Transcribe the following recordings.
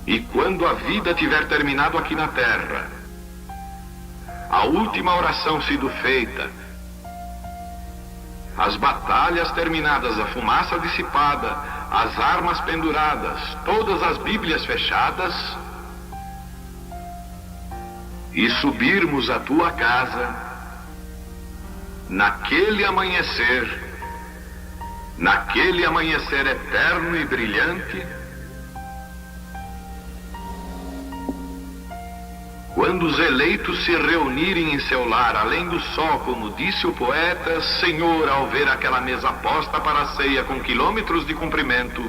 E quando a vida tiver terminado aqui na terra, a última oração sido feita, as batalhas terminadas, a fumaça dissipada, as armas penduradas, todas as Bíblias fechadas, e subirmos à tua casa, naquele amanhecer eterno e brilhante, quando os eleitos se reunirem em seu lar, além do sol, como disse o poeta, Senhor, ao ver aquela mesa posta para a ceia com quilômetros de comprimento,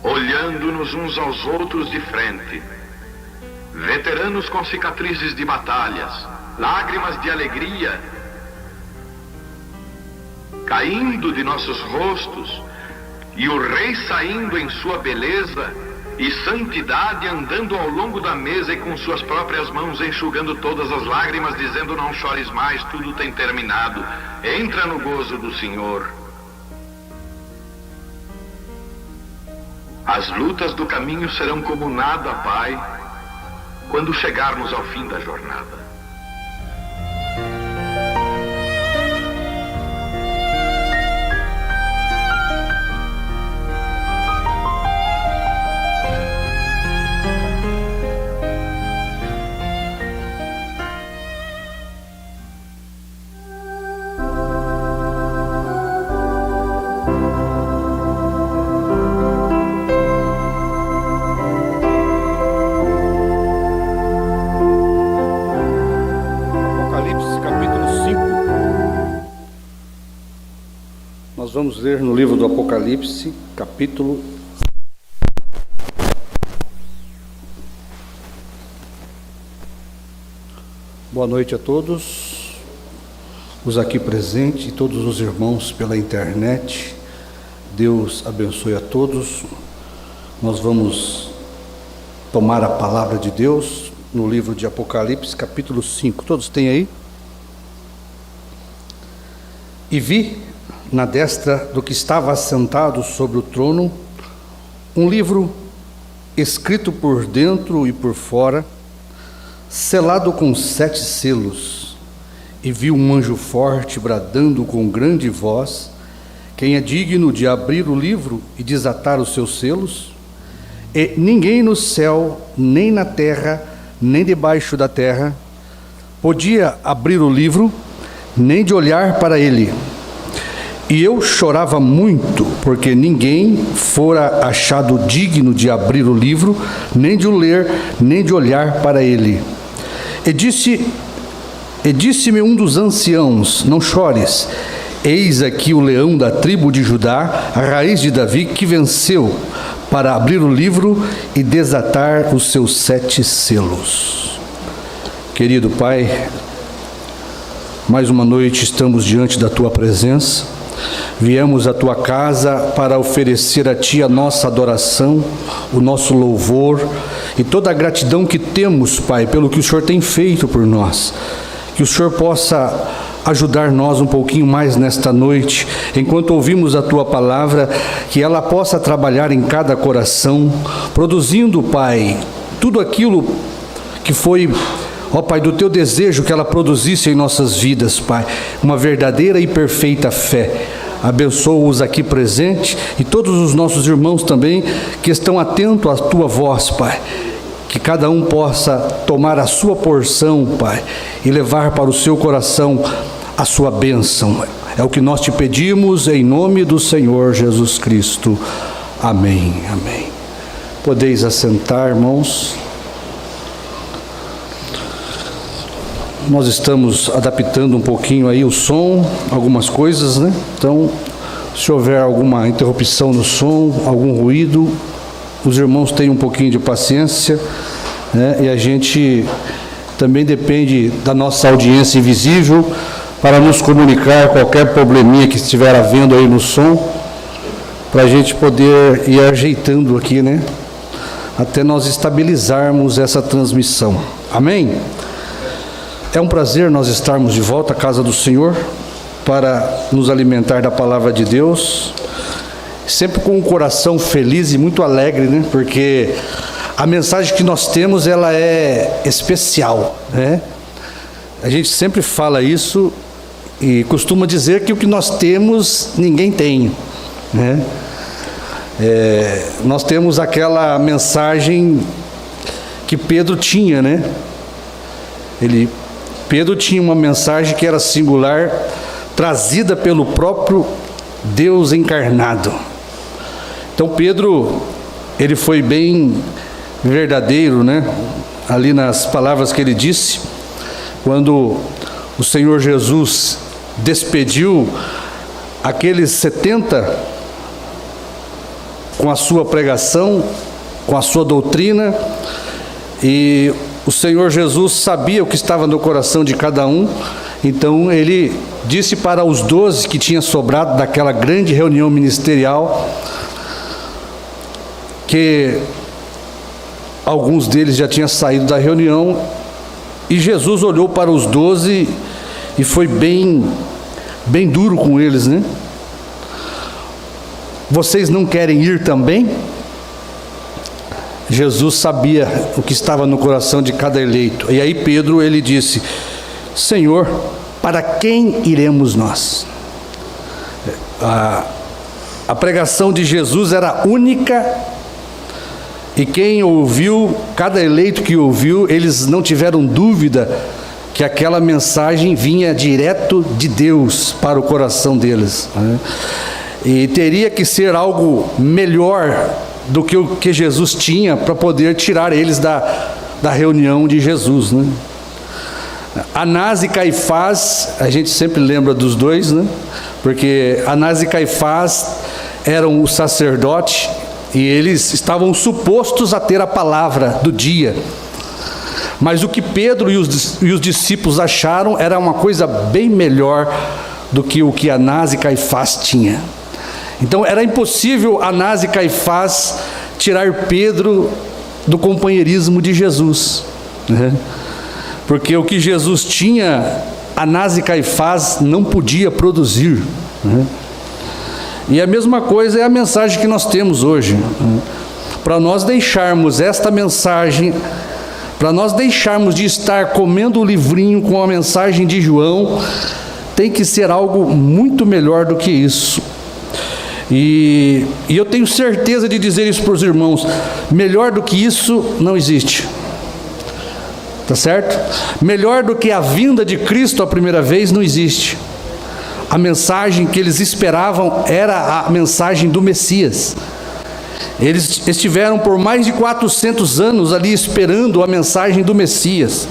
olhando-nos uns aos outros de frente, veteranos com cicatrizes de batalhas, lágrimas de alegria caindo de nossos rostos, e o Rei saindo em sua beleza e santidade, andando ao longo da mesa e com suas próprias mãos enxugando todas as lágrimas, dizendo: não chores mais, tudo tem terminado, entra no gozo do Senhor. As lutas do caminho serão como nada, Pai, quando chegarmos ao fim da jornada. Vamos ler no livro do Apocalipse, capítulo 5. Boa noite a todos, os aqui presentes e todos os irmãos pela internet. Deus abençoe a todos. Nós vamos tomar a palavra de Deus no livro de Apocalipse, capítulo 5. Todos têm aí? E vi na destra do que estava assentado sobre o trono um livro escrito por dentro e por fora, selado com 7 selos. E vi um anjo forte bradando com grande voz: quem é digno de abrir o livro e desatar os seus selos? E ninguém no céu, nem na terra, nem debaixo da terra podia abrir o livro, nem de olhar para ele. E eu chorava muito, porque ninguém fora achado digno de abrir o livro, nem de o ler, nem de olhar para ele. E disse-me um dos anciãos: não chores, eis aqui o leão da tribo de Judá, a raiz de Davi, que venceu, para abrir o livro e desatar os seus 7 selos. Querido Pai, mais uma noite estamos diante da Tua presença. Viemos à Tua casa para oferecer a Ti a nossa adoração, o nosso louvor e toda a gratidão que temos, Pai, pelo que o Senhor tem feito por nós. Que o Senhor possa ajudar nós um pouquinho mais nesta noite, enquanto ouvimos a Tua palavra, que ela possa trabalhar em cada coração, produzindo, Pai, tudo aquilo que foi, ó Pai, do Teu desejo que ela produzisse em nossas vidas, Pai, uma verdadeira e perfeita fé. Abençoa-os aqui presentes e todos os nossos irmãos também que estão atentos à Tua voz, Pai. Que cada um possa tomar a sua porção, Pai, e levar para o seu coração a sua bênção. É o que nós te pedimos em nome do Senhor Jesus Cristo. Amém, amém. Podeis assentar, irmãos. Nós estamos adaptando um pouquinho aí o som, algumas coisas, né? Então, se houver alguma interrupção no som, algum ruído, os irmãos tenham um pouquinho de paciência, né? E a gente também depende da nossa audiência invisível para nos comunicar qualquer probleminha que estiver havendo aí no som, para a gente poder ir ajeitando aqui, né? Até nós estabilizarmos essa transmissão. Amém? É um prazer nós estarmos de volta à casa do Senhor para nos alimentar da palavra de Deus, sempre com um coração feliz e muito alegre, né? Porque a mensagem que nós temos, ela é especial, né? A gente sempre fala isso e costuma dizer que o que nós temos, ninguém tem, né? Nós temos aquela mensagem que Pedro tinha, né? Pedro tinha uma mensagem que era singular, trazida pelo próprio Deus encarnado. Então Pedro, ele foi bem verdadeiro, né? Ali nas palavras que ele disse, quando o Senhor Jesus despediu aqueles 70 com a sua pregação, com a sua doutrina, e o Senhor Jesus sabia o que estava no coração de cada um. Então ele disse para os 12 que tinha sobrado daquela grande reunião ministerial, que alguns deles já tinham saído da reunião, e Jesus olhou para os 12 e foi bem duro com eles, né? Vocês não querem ir também? Jesus sabia o que estava no coração de cada eleito. E aí Pedro, ele disse: Senhor, para quem iremos nós? A pregação de Jesus era única, e quem ouviu, cada eleito que ouviu, eles não tiveram dúvida que aquela mensagem vinha direto de Deus para o coração deles, né? E teria que ser algo melhor do que o que Jesus tinha para poder tirar eles da reunião de Jesus, né? Anás e Caifás, a gente sempre lembra dos dois, né? Porque Anás e Caifás eram o sacerdote e eles estavam supostos a ter a palavra do dia. Mas o que Pedro e os discípulos acharam era uma coisa bem melhor do que o que Anás e Caifás tinham. Então era impossível Anás e Caifás tirar Pedro do companheirismo de Jesus, né? Porque o que Jesus tinha, Anás e Caifás não podia produzir, né? E a mesma coisa é a mensagem que nós temos hoje, né? Para nós deixarmos esta mensagem, para nós deixarmos de estar comendo o livrinho com a mensagem de João, tem que ser algo muito melhor do que isso. E eu tenho certeza de dizer isso para os irmãos: melhor do que isso não existe, tá certo? Melhor do que a vinda de Cristo a primeira vez não existe. A mensagem que eles esperavam era a mensagem do Messias. Eles estiveram por mais de 400 anos ali esperando a mensagem do Messias.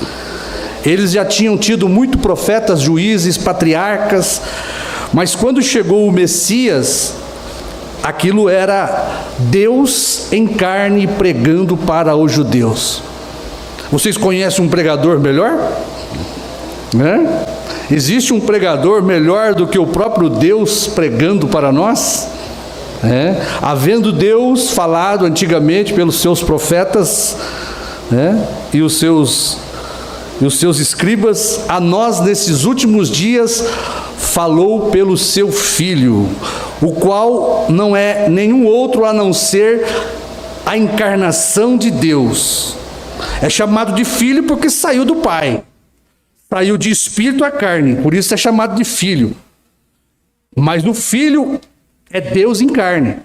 Eles já tinham tido muitos profetas, juízes, patriarcas, mas quando chegou o Messias, aquilo era Deus em carne pregando para os judeus. Vocês conhecem um pregador melhor? Né? Existe um pregador melhor do que o próprio Deus pregando para nós? Havendo Deus falado antigamente pelos seus profetas, né? e os seus escribas, a nós nesses últimos dias falou pelo seu Filho, o qual não é nenhum outro a não ser a encarnação de Deus. É chamado de Filho porque saiu do Pai, saiu de espírito à carne, por isso é chamado de Filho. Mas o Filho é Deus em carne,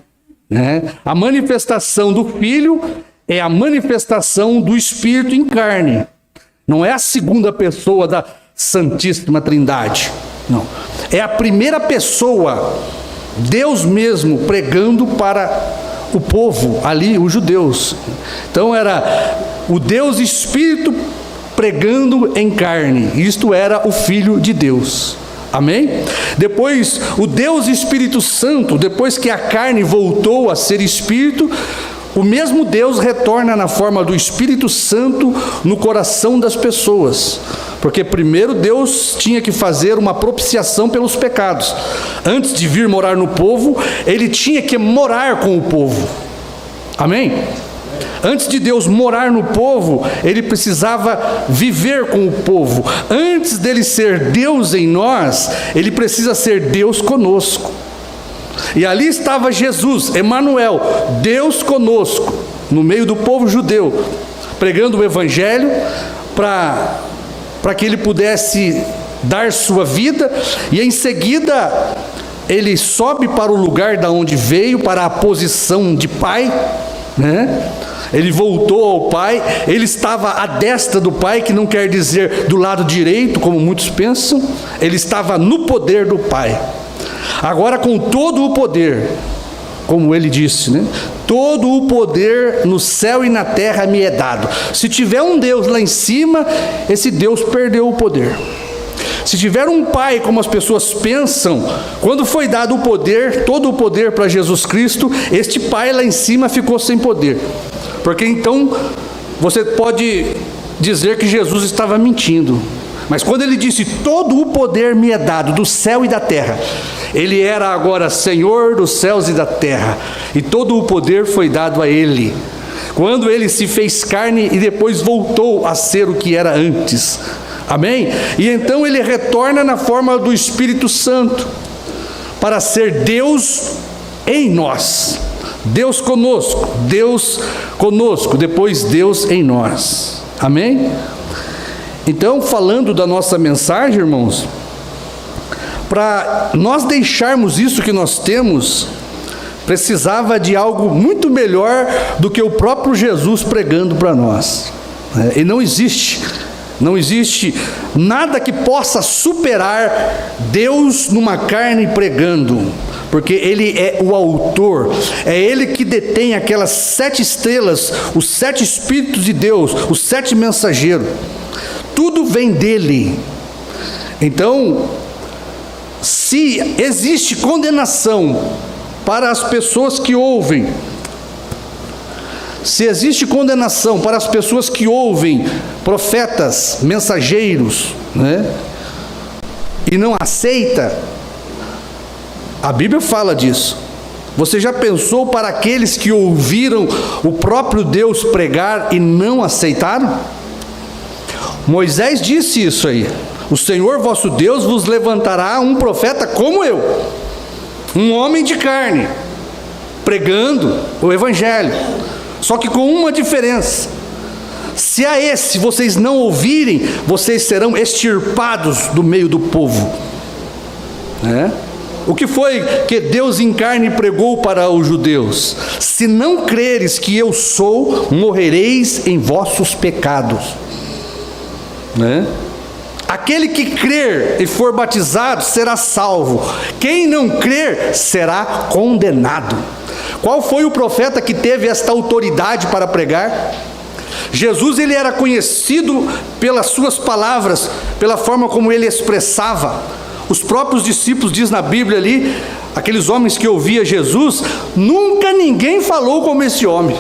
né? A manifestação do Filho é a manifestação do Espírito em carne. Não é a segunda pessoa da Santíssima Trindade, não. É a primeira pessoa, Deus mesmo pregando para o povo ali, os judeus. Então era o Deus Espírito pregando em carne. Isto era o Filho de Deus. Amém? Depois, o Deus Espírito Santo, depois que a carne voltou a ser Espírito, o mesmo Deus retorna na forma do Espírito Santo no coração das pessoas. Porque primeiro Deus tinha que fazer uma propiciação pelos pecados. Antes de vir morar no povo, ele tinha que morar com o povo. Amém? Antes de Deus morar no povo, ele precisava viver com o povo. Antes dele ser Deus em nós, ele precisa ser Deus conosco. E ali estava Jesus, Emanuel, Deus conosco. no meio do povo judeu, pregando o evangelho para que ele pudesse dar sua vida, e em seguida ele sobe para o lugar da onde veio, para a posição de pai, né? Ele voltou ao Pai, ele estava à destra do Pai, que não quer dizer do lado direito, como muitos pensam, ele estava no poder do Pai. Agora, com todo o poder, como ele disse, né? Todo o poder no céu e na terra me é dado. Se tiver um Deus lá em cima, esse Deus perdeu o poder. Se tiver um Pai, como as pessoas pensam, quando foi dado o poder, todo o poder para Jesus Cristo, este Pai lá em cima ficou sem poder. Porque então você pode dizer que Jesus estava mentindo. Mas quando ele disse, todo o poder me é dado do céu e da terra, ele era agora Senhor dos céus e da terra, e todo o poder foi dado a ele. Quando ele se fez carne e depois voltou a ser o que era antes. Amém? E então ele retorna na forma do Espírito Santo, para ser Deus em nós. Deus conosco, depois Deus em nós. Amém? Então, falando da nossa mensagem, irmãos, para nós deixarmos isso que nós temos, precisava de algo muito melhor do que o próprio Jesus pregando para nós. E não existe nada que possa superar Deus numa carne pregando, porque Ele é o autor, é Ele que detém aquelas 7 estrelas, os 7 Espíritos de Deus, os 7 mensageiros, tudo vem dEle. Então, se existe condenação para as pessoas que ouvem, profetas, mensageiros, né? E não aceita, a Bíblia fala disso. Você já pensou para aqueles que ouviram o próprio Deus pregar e não aceitaram? Moisés disse isso aí: o Senhor vosso Deus vos levantará um profeta como eu, um homem de carne, pregando o Evangelho. Só que com uma diferença: se a esse vocês não ouvirem, vocês serão extirpados do meio do povo. O que foi que Deus em carne pregou para os judeus? Se não creres que eu sou, morrereis em vossos pecados. Aquele que crer e for batizado será salvo, quem não crer será condenado. Qual foi o profeta que teve esta autoridade para pregar? Jesus, ele era conhecido pelas suas palavras, pela forma como ele expressava. Os próprios discípulos, diz na Bíblia ali, aqueles homens que ouviam Jesus, nunca ninguém falou como esse homem.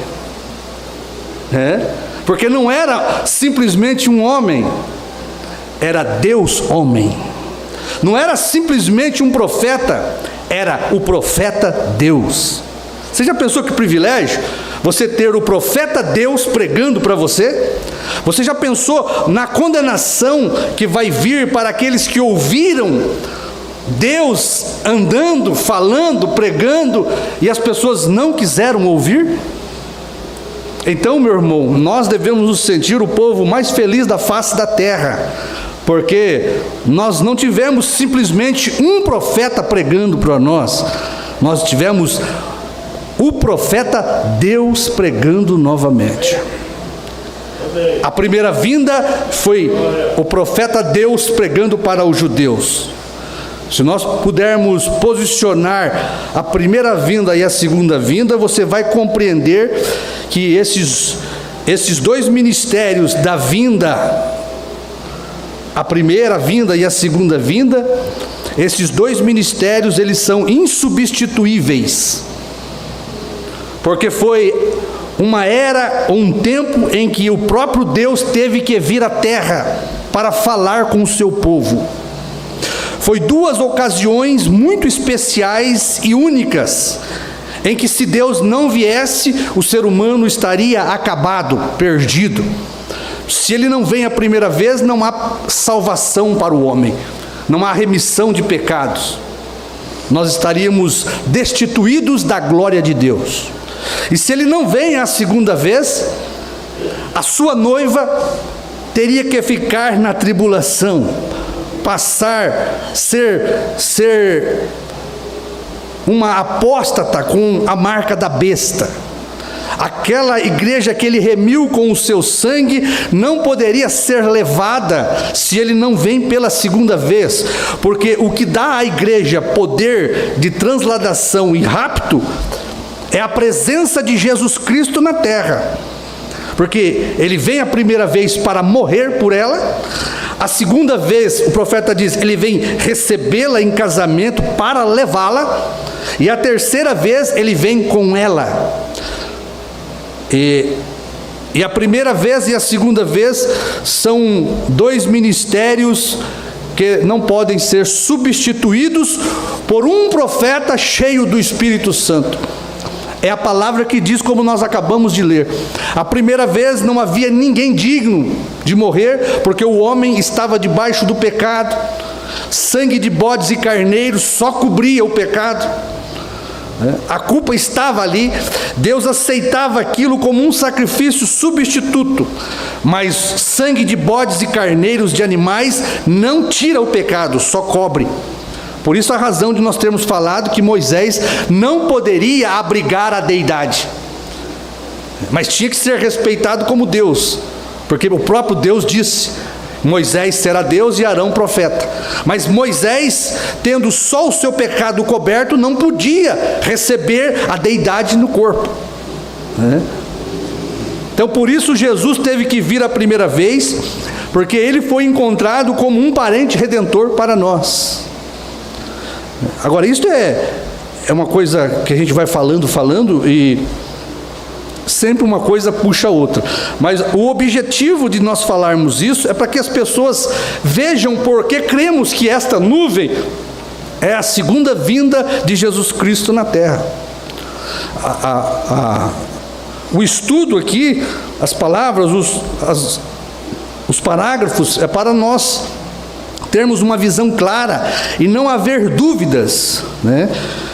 Porque não era simplesmente um homem, era Deus homem. Não era simplesmente um profeta, era o profeta Deus. Você já pensou que privilégio você ter o profeta Deus pregando para você? Você já pensou na condenação que vai vir para aqueles que ouviram Deus andando, falando, pregando, e as pessoas não quiseram ouvir? Então, meu irmão, nós devemos nos sentir o povo mais feliz da face da terra, porque nós não tivemos simplesmente um profeta pregando para nós, nós tivemos o profeta Deus pregando novamente. A primeira vinda foi o profeta Deus pregando para os judeus. Se nós pudermos posicionar a primeira vinda e a segunda vinda, você vai compreender que esses 2 ministérios da vinda, a primeira vinda e a segunda vinda, esses 2 ministérios, eles são insubstituíveis. Porque foi uma era, um tempo em que o próprio Deus teve que vir à terra para falar com o seu povo. Foi 2 ocasiões muito especiais e únicas, em que se Deus não viesse, o ser humano estaria acabado, perdido. Se ele não vem a primeira vez, não há salvação para o homem, não há remissão de pecados. Nós estaríamos destituídos da glória de Deus. E se ele não vem a segunda vez, a sua noiva teria que ficar na tribulação, ser uma apóstata com a marca da besta. Aquela igreja que ele remiu com o seu sangue não poderia ser levada se ele não vem pela segunda vez, porque o que dá à igreja poder de transladação e rapto é a presença de Jesus Cristo na terra, porque ele vem a primeira vez para morrer por ela, a segunda vez, o profeta diz, ele vem recebê-la em casamento para levá-la, e a terceira vez ele vem com ela. E a primeira vez e a segunda vez são dois ministérios que não podem ser substituídos por um profeta cheio do Espírito Santo. É a palavra que diz, como nós acabamos de ler. A primeira vez não havia ninguém digno de morrer, porque o homem estava debaixo do pecado. Sangue de bodes e carneiros só cobria o pecado. A culpa estava ali. Deus aceitava aquilo como um sacrifício substituto, mas sangue de bodes e carneiros de animais não tira o pecado, só cobre. Por isso a razão de nós termos falado que Moisés não poderia abrigar a deidade, mas tinha que ser respeitado como Deus, porque o próprio Deus disse: Moisés será Deus e Arão profeta. Mas Moisés, tendo só o seu pecado coberto, não podia receber a deidade no corpo. Então por isso Jesus teve que vir a primeira vez, porque ele foi encontrado como um parente redentor para nós. Agora isso é uma coisa que a gente vai falando e sempre uma coisa puxa a outra, mas o objetivo de nós falarmos isso é para que as pessoas vejam porque cremos que esta nuvem é a segunda vinda de Jesus Cristo na terra. O estudo aqui, as palavras, os parágrafos, é para nós termos uma visão clara e não haver dúvidas, né?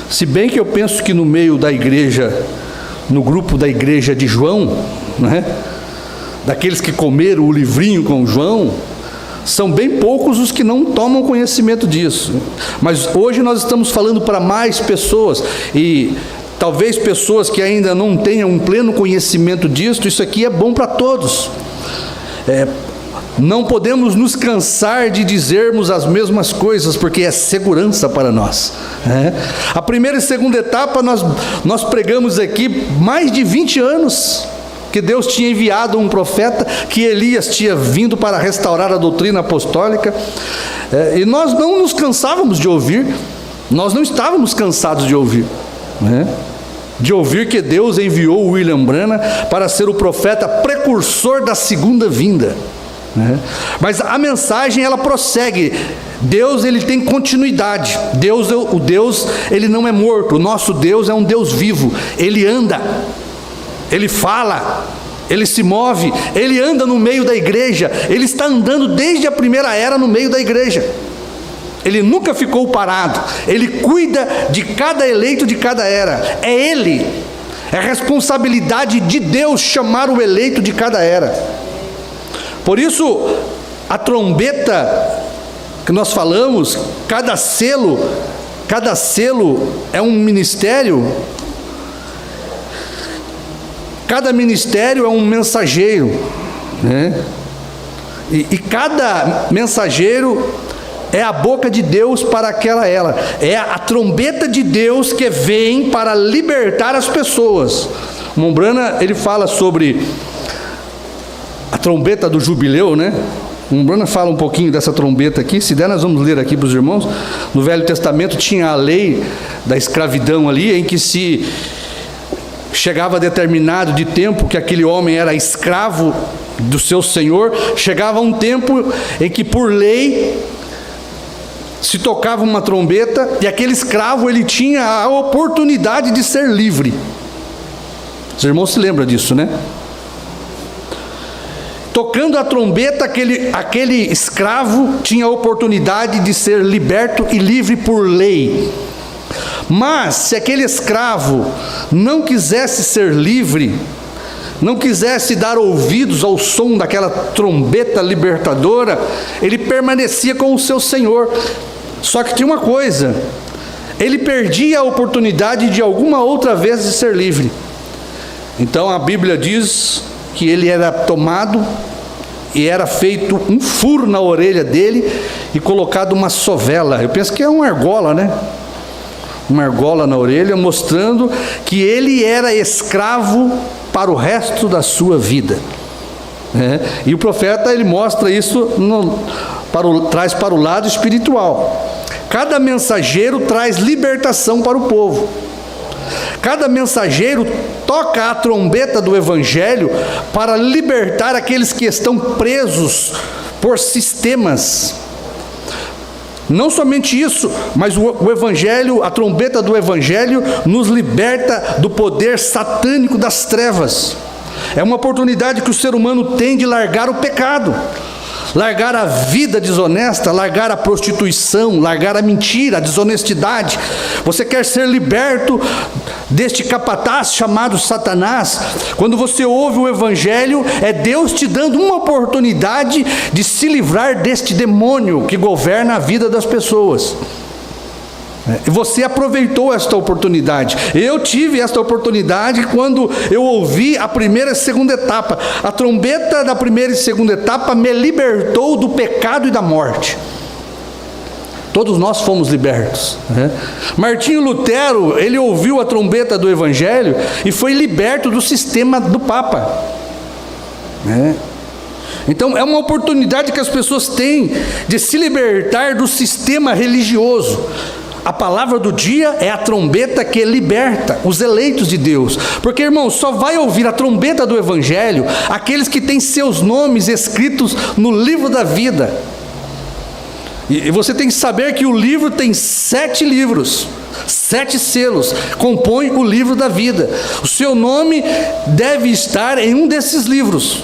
Se bem que eu penso que no meio da igreja, no grupo da igreja de João, né, daqueles que comeram o livrinho com João, são bem poucos os que não tomam conhecimento disso. Mas hoje nós estamos falando para mais pessoas, e talvez pessoas que ainda não tenham um pleno conhecimento disso. Isso aqui é bom para todos. Não podemos nos cansar de dizermos as mesmas coisas, porque é segurança para nós. A primeira e segunda etapa nós pregamos aqui mais de 20 anos, que Deus tinha enviado um profeta, que Elias tinha vindo para restaurar a doutrina apostólica, e nós não nos cansávamos de ouvir, nós não estávamos cansados de ouvir, de ouvir que Deus enviou o William Branham para ser o profeta precursor da segunda vinda. Mas a mensagem ela prossegue. Deus ele tem continuidade. O Deus ele não é morto. O nosso Deus é um Deus vivo. Ele anda, ele fala, ele se move, ele anda no meio da igreja. Ele está andando desde a primeira era no meio da igreja. Ele nunca ficou parado. Ele cuida de cada eleito de cada era. É responsabilidade de Deus chamar o eleito de cada era. Por isso, a trombeta que nós falamos, cada selo é um ministério, cada ministério é um mensageiro, né? E cada mensageiro é a boca de Deus para aquela era. É a trombeta de Deus que vem para libertar as pessoas. O Mombrana, ele fala sobre a trombeta do jubileu, né? O Mombrana fala um pouquinho dessa trombeta aqui. Se der, nós vamos ler aqui para os irmãos. No Velho Testamento tinha a lei da escravidão ali, em que se chegava determinado de tempo que aquele homem era escravo do seu senhor, chegava um tempo em que por lei se tocava uma trombeta e aquele escravo ele tinha a oportunidade de ser livre. Os irmãos se lembram disso, né? Tocando a trombeta, aquele escravo tinha a oportunidade de ser liberto e livre por lei. Mas se aquele escravo não quisesse ser livre, não quisesse dar ouvidos ao som daquela trombeta libertadora, ele permanecia com o seu senhor. Só que tinha uma coisa: ele perdia a oportunidade de alguma outra vez de ser livre. Então a Bíblia diz que ele era tomado e era feito um furo na orelha dele e colocado uma sovela. Eu penso que é uma argola, né? Uma argola na orelha, mostrando que ele era escravo para o resto da sua vida. E o profeta, ele mostra isso, traz para o lado espiritual. Cada mensageiro traz libertação para o povo. Cada mensageiro toca a trombeta do Evangelho para libertar aqueles que estão presos por sistemas. Não somente isso, mas o Evangelho, a trombeta do Evangelho, nos liberta do poder satânico das trevas. É uma oportunidade que o ser humano tem de largar o pecado, largar a vida desonesta, largar a prostituição, largar a mentira, a desonestidade. Você quer ser liberto deste capataz chamado Satanás? Quando você ouve o Evangelho, é Deus te dando uma oportunidade de se livrar deste demônio que governa a vida das pessoas. E você aproveitou esta oportunidade. Eu tive esta oportunidade quando eu ouvi a primeira e segunda etapa. A trombeta da primeira e segunda etapa me libertou do pecado e da morte. Todos nós fomos libertos, Martinho Lutero, ele ouviu a trombeta do Evangelho e foi liberto do sistema do Papa, Então é uma oportunidade que as pessoas têm de se libertar do sistema religioso. A palavra do dia é a trombeta que liberta os eleitos de Deus. Porque, irmão, só vai ouvir a trombeta do Evangelho aqueles que têm seus nomes escritos no livro da vida. E você tem que saber que o livro tem 7 livros, 7 selos, compõem o livro da vida. O seu nome deve estar em um desses livros.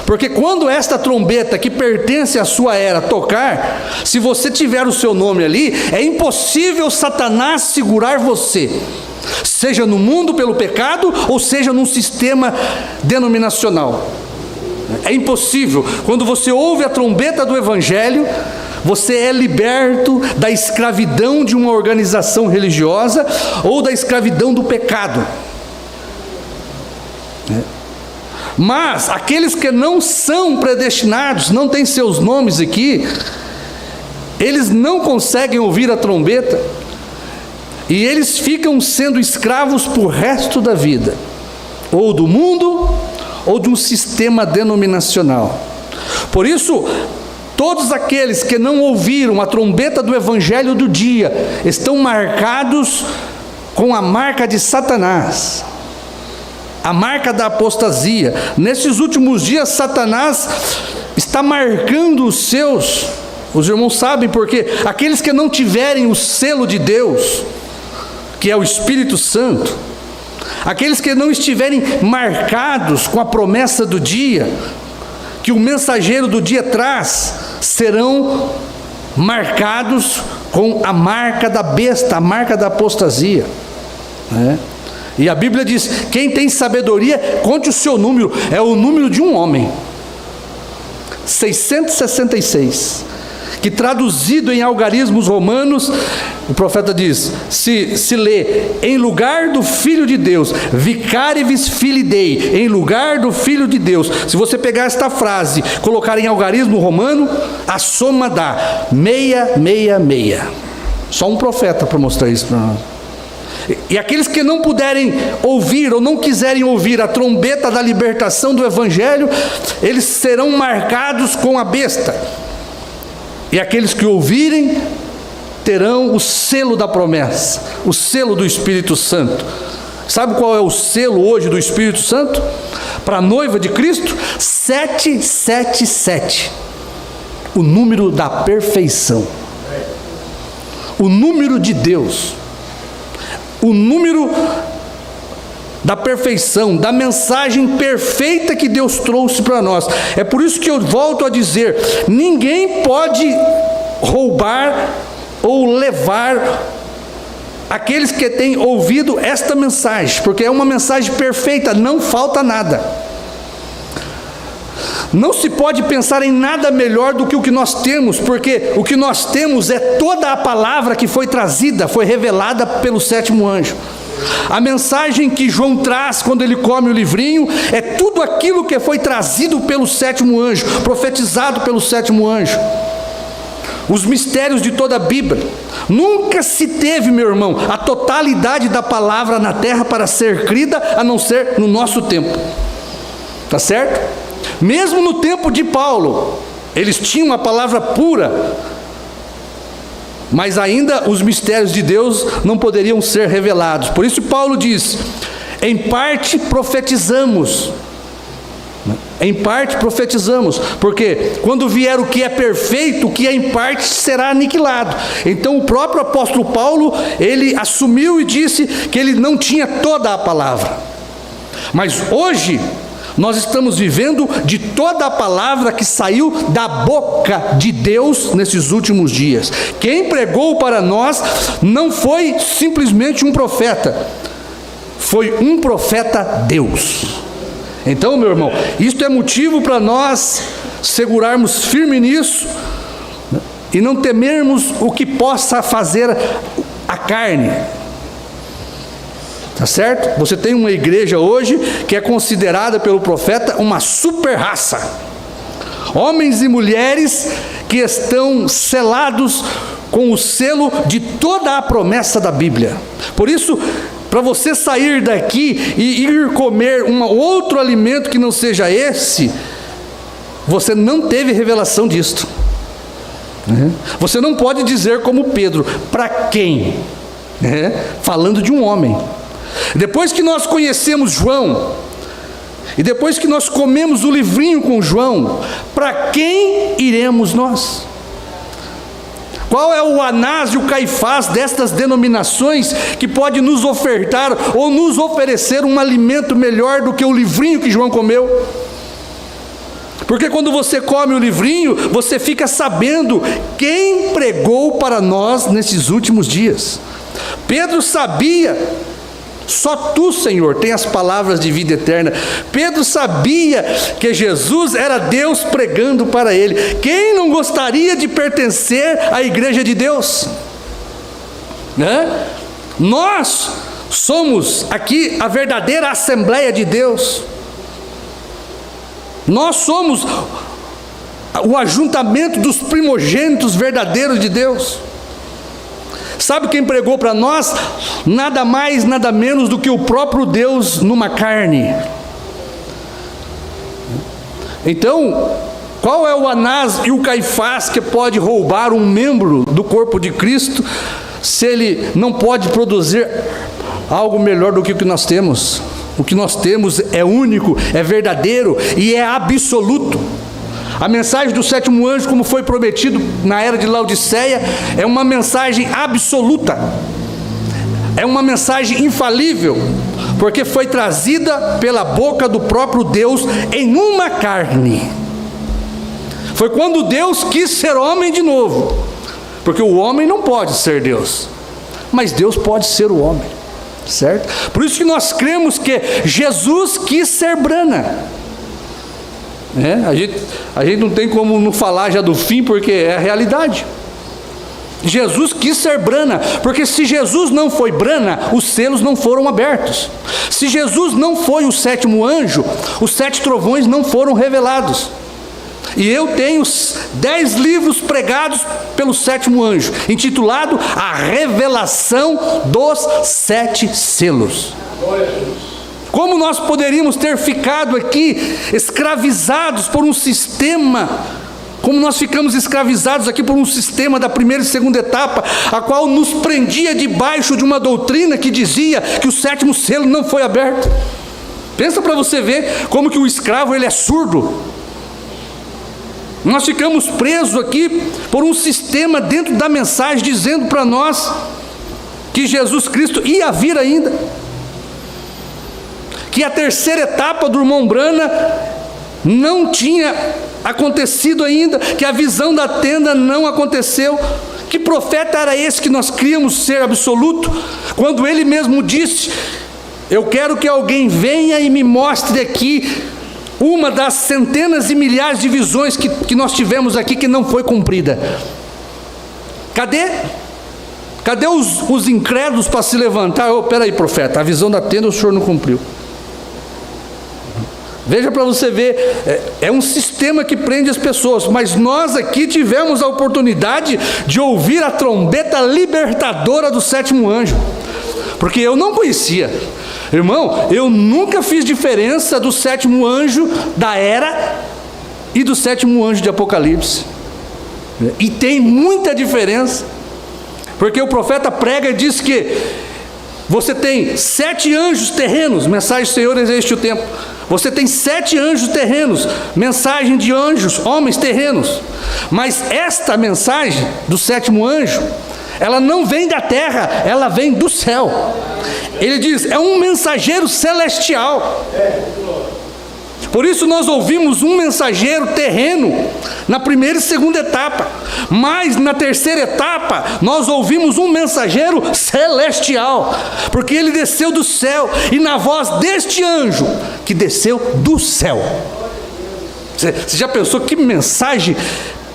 Porque quando esta trombeta que pertence à sua era tocar, se você tiver o seu nome ali, é impossível Satanás segurar você, seja no mundo pelo pecado, ou seja num sistema denominacional. É impossível. Quando você ouve a trombeta do Evangelho, você é liberto da escravidão de uma organização religiosa ou da escravidão do pecado. Mas aqueles que não são predestinados, não têm seus nomes aqui, eles não conseguem ouvir a trombeta e eles ficam sendo escravos por resto da vida, ou do mundo ou de um sistema denominacional. Por isso, todos aqueles que não ouviram a trombeta do Evangelho do dia estão marcados com a marca de Satanás, a marca da apostasia. Nesses últimos dias, Satanás está marcando os seus. Os irmãos sabem porque aqueles que não tiverem o selo de Deus, que é o Espírito Santo, aqueles que não estiverem marcados com a promessa do dia, que o mensageiro do dia traz, serão marcados com a marca da besta, a marca da apostasia, E a Bíblia diz: quem tem sabedoria, conte o seu número. É o número de um homem, 666, que traduzido em algarismos romanos, o profeta diz, se lê, em lugar do Filho de Deus, vicarivis filii Dei, em lugar do Filho de Deus. Se você pegar esta frase, colocar em algarismo romano, a soma dá 666. Só um profeta para mostrar isso para nós. E aqueles que não puderem ouvir ou não quiserem ouvir a trombeta da libertação do Evangelho, eles serão marcados com a besta. E aqueles que ouvirem terão o selo da promessa, o selo do Espírito Santo. Sabe qual é o selo hoje do Espírito Santo? Para a noiva de Cristo? 777. O número da perfeição. O número de Deus. O número da perfeição, da mensagem perfeita que Deus trouxe para nós. É por isso que eu volto a dizer: ninguém pode roubar ou levar aqueles que têm ouvido esta mensagem, porque é uma mensagem perfeita, não falta nada. Não se pode pensar em nada melhor do que o que nós temos, porque o que nós temos é toda a palavra que foi trazida, foi revelada pelo sétimo anjo. A mensagem que João traz quando ele come o livrinho é tudo aquilo que foi trazido pelo sétimo anjo, profetizado pelo sétimo anjo. Os mistérios de toda a Bíblia. Nunca se teve, meu irmão, a totalidade da palavra na terra para ser crida, a não ser no nosso tempo. Tá certo? Mesmo no tempo de Paulo, eles tinham a palavra pura, mas ainda os mistérios de Deus não poderiam ser revelados. Por isso Paulo diz: em parte profetizamos. Em parte profetizamos, porque quando vier o que é perfeito, o que é em parte será aniquilado. Então o próprio apóstolo Paulo, ele assumiu e disse que ele não tinha toda a palavra. Mas hoje nós estamos vivendo de toda a palavra que saiu da boca de Deus nesses últimos dias. Quem pregou para nós não foi simplesmente um profeta, foi um profeta Deus. Então, meu irmão, isto é motivo para nós segurarmos firme nisso e não temermos o que possa fazer a carne. Tá certo? Você tem uma igreja hoje que é considerada pelo profeta uma super raça. Homens e mulheres que estão selados com o selo de toda a promessa da Bíblia. Por isso, para você sair daqui e ir comer um outro alimento que não seja esse, você não teve revelação disto. Você não pode dizer como Pedro, para quem? Falando de um homem. Depois que nós conhecemos João, e depois que nós comemos o livrinho com João, para quem iremos nós? Qual é o Anás e o Caifás destas denominações que pode nos ofertar ou nos oferecer um alimento melhor do que o livrinho que João comeu? Porque quando você come o livrinho, você fica sabendo quem pregou para nós nesses últimos dias. Pedro sabia. Só tu, Senhor, tem as palavras de vida eterna. Pedro sabia que Jesus era Deus pregando para ele. Quem não gostaria de pertencer à igreja de Deus? Nós somos aqui a verdadeira Assembleia de Deus. Nós somos o ajuntamento dos primogênitos verdadeiros de Deus. Sabe quem pregou para nós? Nada mais, nada menos do que o próprio Deus numa carne. Então, qual é o Anás e o Caifás que pode roubar um membro do corpo de Cristo, se ele não pode produzir algo melhor do que o que nós temos? O que nós temos é único, é verdadeiro e é absoluto. A mensagem do sétimo anjo, como foi prometido na era de Laodiceia, é uma mensagem absoluta, é uma mensagem infalível, porque foi trazida pela boca do próprio Deus em uma carne. Foi quando Deus quis ser homem de novo, porque o homem não pode ser Deus, mas Deus pode ser o homem, certo? Por isso que nós cremos que Jesus quis ser Brana. A gente não tem como não falar já do fim, porque é a realidade. Jesus quis ser Brana, porque se Jesus não foi Brana, os selos não foram abertos. Se Jesus não foi o sétimo anjo, os 7 trovões não foram revelados. E eu tenho 10 livros pregados pelo sétimo anjo, intitulado A Revelação dos 7 Selos. Glória a Deus. Como nós poderíamos ter ficado aqui escravizados por um sistema, como nós ficamos escravizados aqui por um sistema da primeira e segunda etapa, a qual nos prendia debaixo de uma doutrina que dizia que o 7º selo não foi aberto. Pensa para você ver como que o escravo ele é surdo. Nós ficamos presos aqui por um sistema dentro da mensagem dizendo para nós que Jesus Cristo ia vir ainda, que a terceira etapa do irmão Brana não tinha acontecido ainda, que a visão da tenda não aconteceu, Que profeta era esse que nós criamos ser absoluto? Quando ele mesmo disse: eu quero que alguém venha e me mostre aqui uma das centenas e milhares de visões que nós tivemos aqui que não foi cumprida. Cadê? Cadê os incrédulos para se levantar? Peraí, profeta, a visão da tenda o senhor não cumpriu. Veja para você ver, é um sistema que prende as pessoas, mas nós aqui tivemos a oportunidade de ouvir a trombeta libertadora do sétimo anjo, porque eu não conhecia. Irmão, eu nunca fiz diferença do sétimo anjo da era e do sétimo anjo de Apocalipse, e tem muita diferença, porque o profeta prega e diz que você tem 7 anjos terrenos, mensagem: Senhor, eis este o tempo. Você tem 7 anjos terrenos, mensagem de anjos, homens terrenos. Mas esta mensagem do sétimo anjo, ela não vem da terra, ela vem do céu. Ele diz: é um mensageiro celestial. Por isso nós ouvimos um mensageiro terreno na primeira e segunda etapa, mas na terceira etapa nós ouvimos um mensageiro celestial, porque ele desceu do céu, e na voz deste anjo que desceu do céu. Você já pensou que mensagem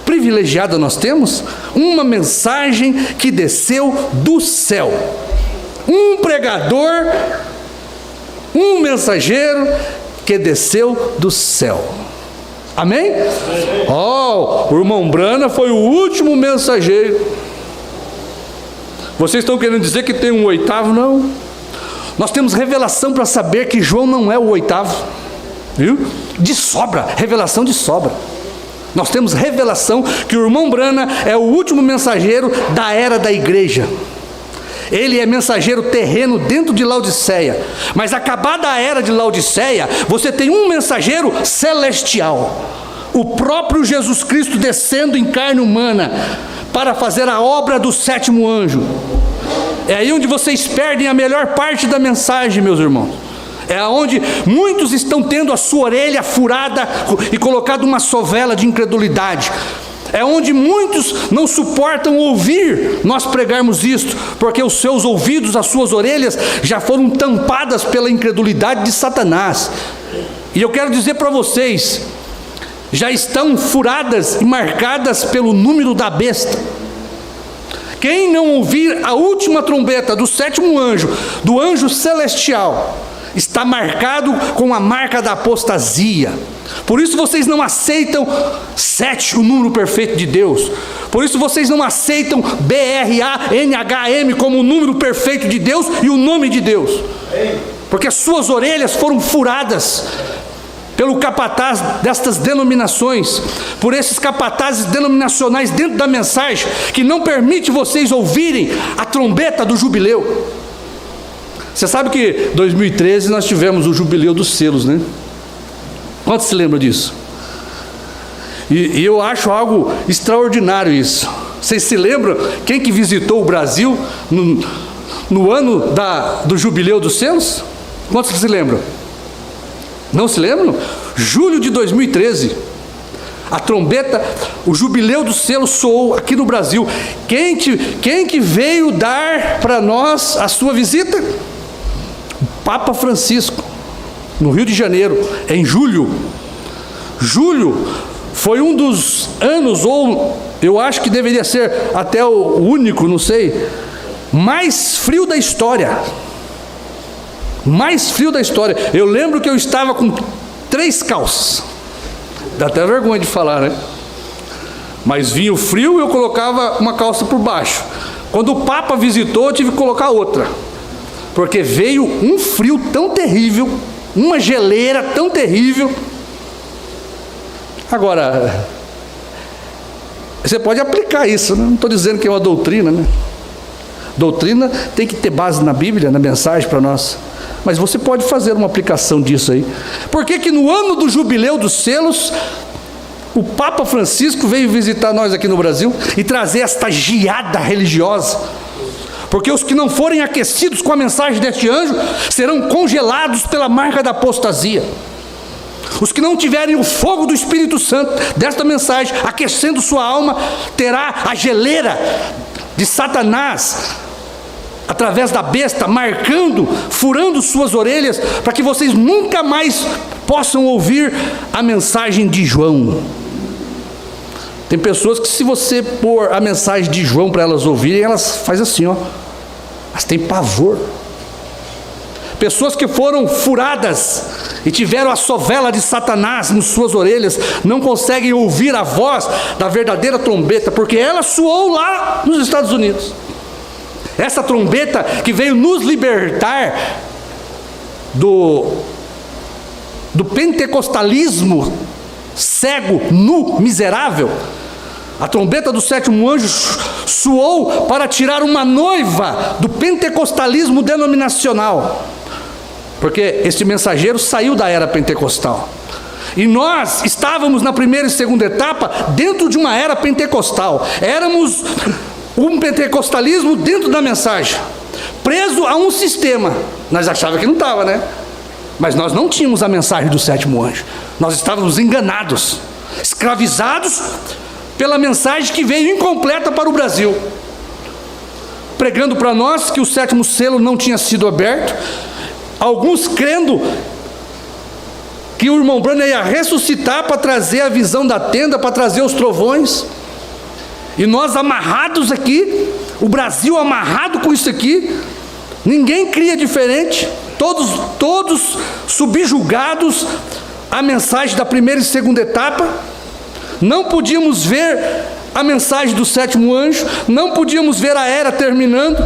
privilegiada nós temos? Uma mensagem que desceu do céu, um pregador, um mensageiro que desceu do céu. Amém? O irmão Brana foi o último mensageiro. Vocês estão querendo dizer que tem um oitavo? Não. Nós temos revelação para saber que João não é o oitavo, viu? De sobra, revelação de sobra. Nós temos revelação que o irmão Brana é o último mensageiro da era da igreja. Ele é mensageiro terreno dentro de Laodiceia, mas acabada a era de Laodiceia, você tem um mensageiro celestial, o próprio Jesus Cristo descendo em carne humana para fazer a obra do sétimo anjo. É aí onde vocês perdem a melhor parte da mensagem, meus irmãos. É onde muitos estão tendo a sua orelha furada e colocado uma sovela de incredulidade. É onde muitos não suportam ouvir nós pregarmos isto, porque os seus ouvidos, as suas orelhas já foram tampadas pela incredulidade de Satanás. E eu quero dizer para vocês, já estão furadas e marcadas pelo número da besta. Quem não ouvir a última trombeta do sétimo anjo, do anjo celestial, está marcado com a marca da apostasia. Por isso vocês não aceitam 7, o número perfeito de Deus. Por isso vocês não aceitam BRANHM como o número perfeito de Deus e o nome de Deus. Porque suas orelhas foram furadas pelo capataz destas denominações, por esses capatazes denominacionais dentro da mensagem, que não permite vocês ouvirem a trombeta do jubileu. Você sabe que em 2013 nós tivemos o jubileu dos selos, né? Quantos se lembram disso? E eu acho algo extraordinário isso. Vocês se lembram quem que visitou o Brasil no ano do jubileu dos selos? Quantos se lembram? Não se lembram? Julho de 2013, a trombeta, o jubileu dos selos soou aqui no Brasil. Quem que veio dar para nós a sua visita? Papa Francisco, no Rio de Janeiro, em julho. Julho foi um dos anos, ou eu acho que deveria ser até o único, não sei, mais frio da história. Mais frio da história. Eu lembro que eu estava com 3 calças. Dá até vergonha de falar, né? Mas vinha o frio e eu colocava uma calça por baixo. Quando o Papa visitou, eu tive que colocar outra, porque veio um frio tão terrível, uma geleira tão terrível. Agora, você pode aplicar isso, né? Não estou dizendo que é uma doutrina, né? Doutrina tem que ter base na Bíblia, na mensagem para nós. Mas você pode fazer uma aplicação disso aí. Por que que no ano do jubileu dos selos, o Papa Francisco veio visitar nós aqui no Brasil e trazer esta geada religiosa? Porque os que não forem aquecidos com a mensagem deste anjo serão congelados pela marca da apostasia. Os que não tiverem o fogo do Espírito Santo desta mensagem aquecendo sua alma, terá a geleira de Satanás, através da besta, marcando, furando suas orelhas, para que vocês nunca mais possam ouvir a mensagem de João. Tem pessoas que, se você pôr a mensagem de João para elas ouvirem, elas fazem assim, ó. Elas têm pavor. Pessoas que foram furadas e tiveram a sovela de Satanás em suas orelhas, não conseguem ouvir a voz da verdadeira trombeta, porque ela soou lá nos Estados Unidos. Essa trombeta que veio nos libertar do pentecostalismo cego, nu, miserável. A trombeta do sétimo anjo soou para tirar uma noiva do pentecostalismo denominacional, porque este mensageiro saiu da era pentecostal, e nós estávamos na primeira e segunda etapa dentro de uma era pentecostal. Éramos um pentecostalismo dentro da mensagem, preso a um sistema. Nós achávamos que não estava, né? Mas nós não tínhamos a mensagem do sétimo anjo. Nós estávamos enganados, escravizados pela mensagem que veio incompleta para o Brasil, pregando para nós que o sétimo selo não tinha sido aberto, alguns crendo que o irmão Branham ia ressuscitar para trazer a visão da tenda, para trazer os trovões, e nós amarrados aqui, o Brasil amarrado com isso aqui, ninguém cria diferente, todos subjugados à mensagem da primeira e segunda etapa. Não podíamos ver a mensagem do sétimo anjo, não podíamos ver a era terminando,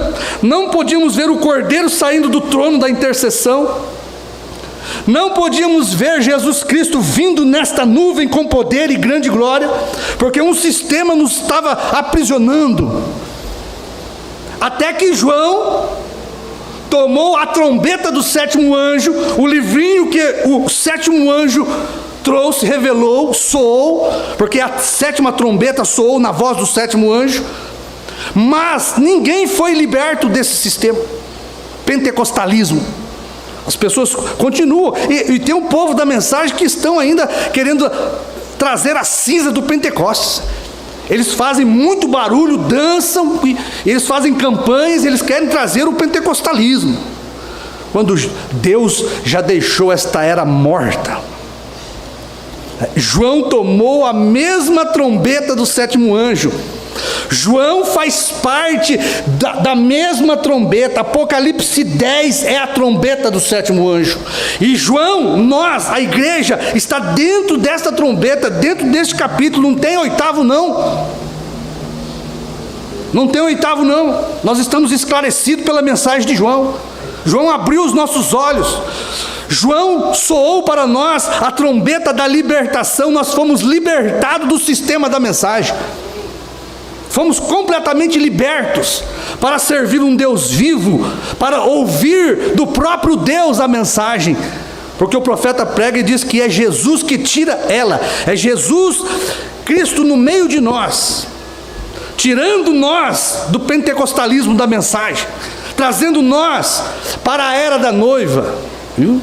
não podíamos ver o Cordeiro saindo do trono da intercessão, não podíamos ver Jesus Cristo vindo nesta nuvem com poder e grande glória, porque um sistema nos estava aprisionando, até que João tomou a trombeta do sétimo anjo, o livrinho que o sétimo anjo trouxe, revelou, soou, porque a sétima trombeta soou na voz do sétimo anjo, mas ninguém foi liberto desse sistema, pentecostalismo. As pessoas continuam, e tem um povo da mensagem que estão ainda querendo trazer a cinza do Pentecostes. Eles fazem muito barulho, dançam, eles fazem campanhas, eles querem trazer o pentecostalismo, quando Deus já deixou esta era morta. João tomou a mesma trombeta do sétimo anjo. João faz parte da mesma trombeta. Apocalipse 10 é a trombeta do sétimo anjo. E João, nós, a igreja, está dentro desta trombeta, dentro deste capítulo. Não tem oitavo não. Não tem oitavo não. Nós estamos esclarecidos pela mensagem de João. João abriu os nossos olhos. João soou para nós a trombeta da libertação. Nós fomos libertados do sistema da mensagem. Fomos completamente libertos para servir um Deus vivo, para ouvir do próprio Deus a mensagem, porque o profeta prega e diz que é Jesus que tira ela, é Jesus Cristo no meio de nós, tirando nós do pentecostalismo da mensagem, trazendo nós para a era da noiva, viu?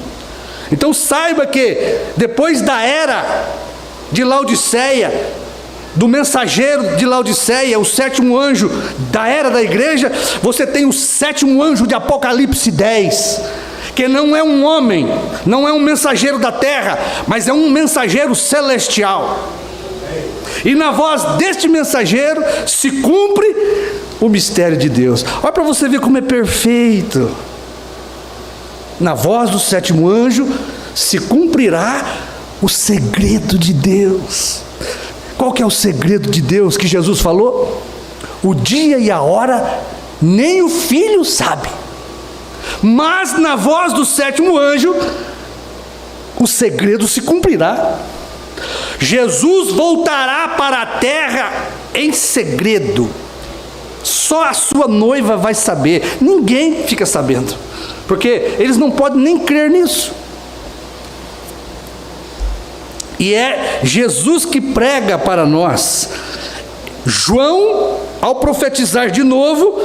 Então saiba que depois da era de Laodiceia, do mensageiro de Laodiceia, o sétimo anjo da era da igreja, você tem o sétimo anjo de Apocalipse 10, que não é um homem, não é um mensageiro da terra, mas é um mensageiro celestial. E na voz deste mensageiro se cumpre o mistério de Deus. Olha para você ver como é perfeito. Na voz do sétimo anjo se cumprirá o segredo de Deus. Qual que é o segredo de Deus que Jesus falou? O dia e a hora nem o Filho sabe, mas na voz do sétimo anjo o segredo se cumprirá. Jesus voltará para a terra em segredo. Só a sua noiva vai saber. Ninguém fica sabendo, porque eles não podem nem crer nisso. E é Jesus que prega para nós. João, ao profetizar de novo,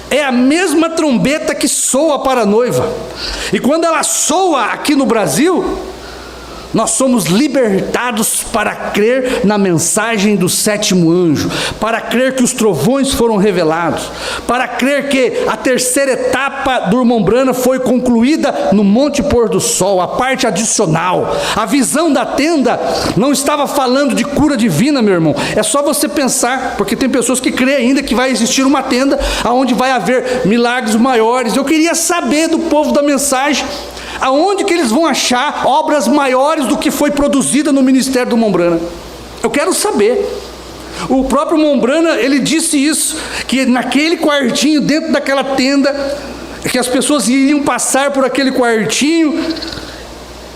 é a mesma trombeta que soa para a noiva. E quando ela soa aqui no Brasil, Nós somos libertados para crer na mensagem do sétimo anjo, para crer que os trovões foram revelados, para crer que a terceira etapa do irmão Branham foi concluída no Monte Pôr do Sol, a parte adicional. A visão da tenda não estava falando de cura divina, meu irmão. É só você pensar, porque tem pessoas que creem ainda que vai existir uma tenda onde vai haver milagres maiores. Eu queria saber do povo da mensagem, aonde que eles vão achar obras maiores do que foi produzida no ministério do irmão Branham? Eu quero saber. O próprio irmão Branham, ele disse isso, que naquele quartinho, dentro daquela tenda, que as pessoas iriam passar por aquele quartinho,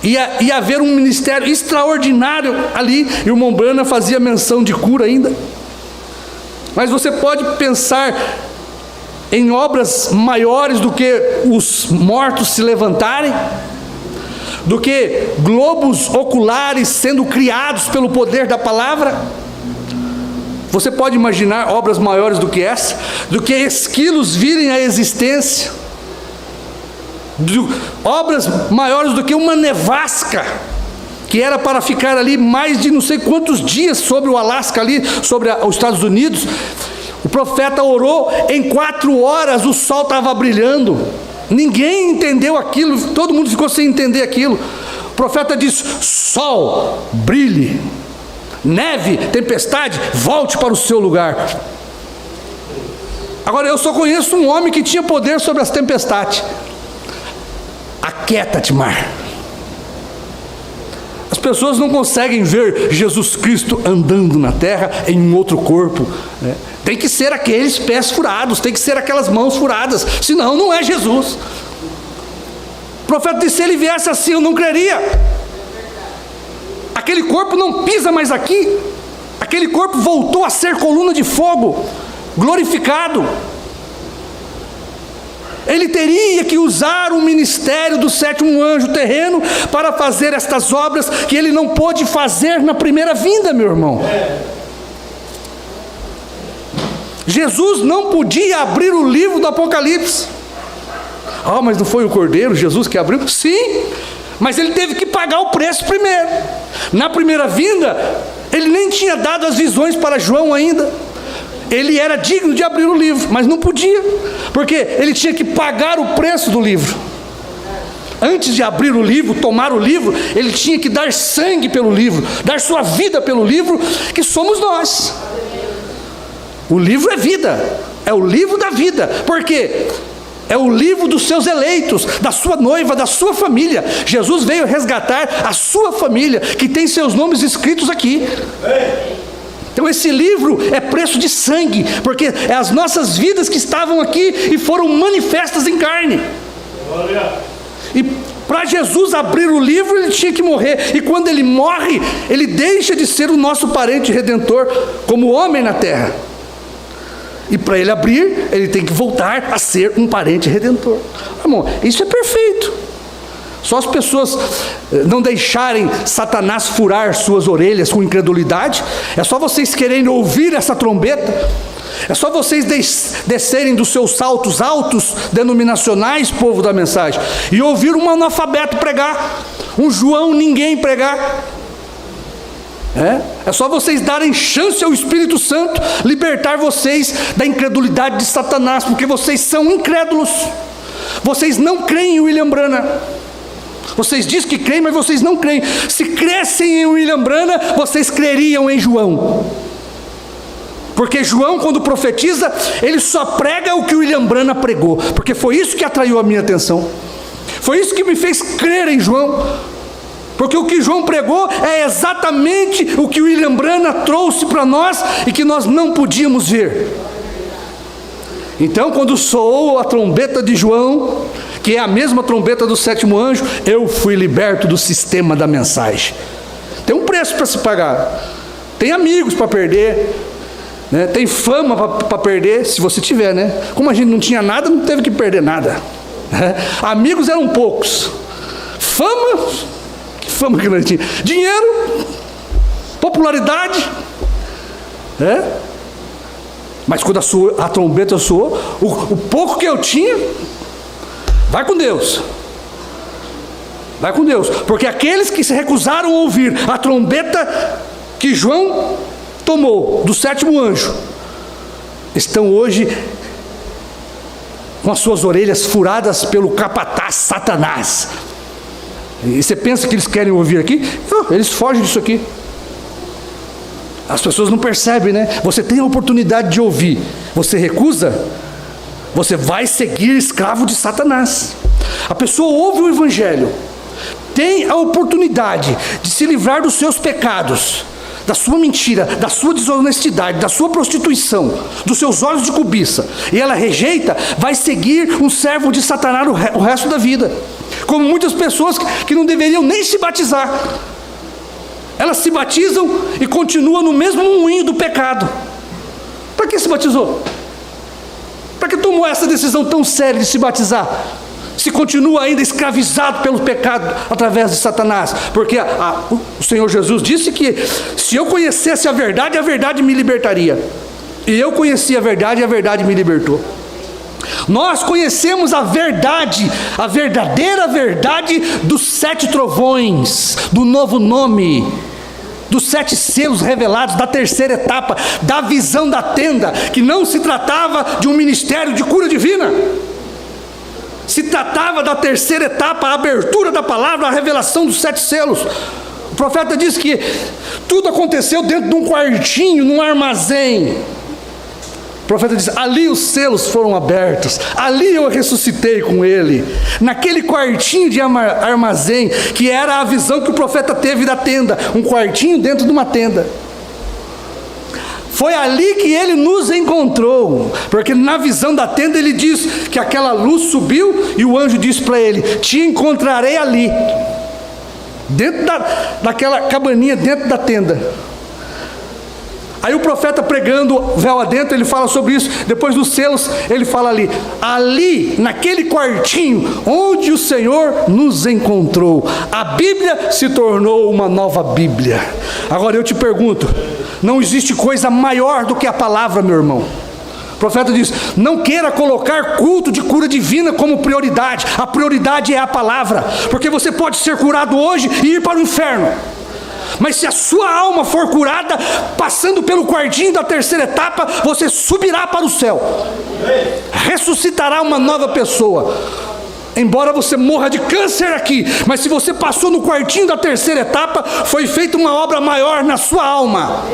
ia haver um ministério extraordinário ali, e o irmão Branham fazia menção de cura ainda. Mas você pode pensar em obras maiores do que os mortos se levantarem, do que globos oculares sendo criados pelo poder da palavra. Você pode imaginar obras maiores do que essa, do que esquilos virem à existência, obras maiores do que uma nevasca, que era para ficar ali mais de não sei quantos dias sobre o Alasca ali, sobre os Estados Unidos. O profeta orou, em 4 horas o sol estava brilhando. Ninguém entendeu aquilo, todo mundo ficou sem entender aquilo. O profeta disse: sol, brilhe, neve, tempestade, volte para o seu lugar. Agora eu só conheço um homem que tinha poder sobre as tempestades. Aquieta-te, mar. As pessoas não conseguem ver Jesus Cristo andando na terra em um outro corpo, né? Tem que ser aqueles pés furados, tem que ser aquelas mãos furadas, senão não é Jesus. O profeta disse: se ele viesse assim eu não creria. Aquele corpo não pisa mais aqui, aquele corpo voltou a ser coluna de fogo, glorificado. Ele teria que usar o ministério do sétimo anjo terreno para fazer estas obras que ele não pôde fazer na primeira vinda, meu irmão. Jesus não podia abrir o livro do Apocalipse. Mas não foi o Cordeiro, Jesus, que abriu? Sim, mas ele teve que pagar o preço primeiro. Na primeira vinda, ele nem tinha dado as visões para João ainda. Ele era digno de abrir o livro, mas não podia, porque ele tinha que pagar o preço do livro. Antes de abrir o livro, tomar o livro, ele tinha que dar sangue pelo livro, dar sua vida pelo livro, que somos nós. O livro é vida, é o livro da vida, porque é o livro dos seus eleitos, da sua noiva, da sua família. Jesus veio resgatar a sua família, que tem seus nomes escritos aqui. Então esse livro é preço de sangue, porque é as nossas vidas que estavam aqui e foram manifestas em carne. E para Jesus abrir o livro, ele tinha que morrer. E quando ele morre, ele deixa de ser o nosso parente redentor como homem na terra. E para ele abrir, ele tem que voltar a ser um parente redentor. Irmão, isso é perfeito. Só as pessoas não deixarem Satanás furar suas orelhas com incredulidade. É só vocês quererem ouvir essa trombeta. É só vocês descerem dos seus saltos altos denominacionais, povo da mensagem, e ouvir um analfabeto pregar, um João ninguém pregar. É só vocês darem chance ao Espírito Santo libertar vocês da incredulidade de Satanás, porque vocês são incrédulos. Vocês não creem em William Branham. Vocês dizem que creem, mas vocês não creem. Se crescem em William Branham, vocês creriam em João. Porque João, quando profetiza, ele só prega o que William Branham pregou. Porque foi isso que atraiu a minha atenção. Foi isso que me fez crer em João. Porque o que João pregou é exatamente o que William Branham trouxe para nós e que nós não podíamos ver. Então, quando soou a trombeta de João, que é a mesma trombeta do sétimo anjo, eu fui liberto do sistema da mensagem. Tem um preço para se pagar. Tem amigos para perder, né? Tem fama para perder, se você tiver, né? Como a gente não tinha nada, não teve que perder nada. Amigos eram poucos. Fama que nós tínhamos. Dinheiro, popularidade, mas quando a trombeta soou, o pouco que eu tinha, vai com Deus. Vai com Deus. Porque aqueles que se recusaram a ouvir a trombeta que João tomou do 7º anjo, estão hoje com as suas orelhas furadas pelo capataz Satanás. E você pensa que eles querem ouvir aqui? Não, eles fogem disso aqui. As pessoas não percebem, né? Você tem a oportunidade de ouvir, você recusa, você vai seguir escravo de Satanás. A pessoa ouve o evangelho, tem a oportunidade de se livrar dos seus pecados, da sua mentira, da sua desonestidade, da sua prostituição, dos seus olhos de cobiça, e ela rejeita, vai seguir um servo de Satanás o resto da vida. Como muitas pessoas que não deveriam nem se batizar, elas se batizam e continuam no mesmo moinho do pecado. Para que se batizou? Para que tomou essa decisão tão séria de se batizar? Se continua ainda escravizado pelo pecado através de Satanás. Porque o Senhor Jesus disse que se eu conhecesse a verdade me libertaria. E eu conheci a verdade e a verdade me libertou. Nós conhecemos a verdade, a verdadeira verdade dos 7 trovões, do novo nome, dos 7 selos revelados, da terceira etapa, da visão da tenda, que não se tratava de um ministério de cura divina, se tratava da terceira etapa, a abertura da palavra, a revelação dos 7 selos. O profeta diz que tudo aconteceu dentro de um quartinho, num armazém. O profeta diz: ali os selos foram abertos, ali eu ressuscitei com ele, naquele quartinho de armazém, que era a visão que o profeta teve da tenda, um quartinho dentro de uma tenda. Foi ali que ele nos encontrou, porque na visão da tenda ele diz que aquela luz subiu e o anjo disse para ele: te encontrarei ali, dentro daquela cabaninha, dentro da tenda. Aí o profeta, pregando véu adentro, ele fala sobre isso. Depois dos selos, ele fala ali naquele quartinho onde o Senhor nos encontrou, a Bíblia se tornou uma nova Bíblia. Agora eu te pergunto, não existe coisa maior do que a palavra, meu irmão. O profeta diz: não queira colocar culto de cura divina como prioridade. A prioridade é a palavra, porque você pode ser curado hoje e ir para o inferno, mas se a sua alma for curada, passando pelo quartinho da terceira etapa, você subirá para o céu, ressuscitará uma nova pessoa. Embora você morra de câncer aqui, mas se você passou no quartinho da terceira etapa, foi feita uma obra maior na sua alma,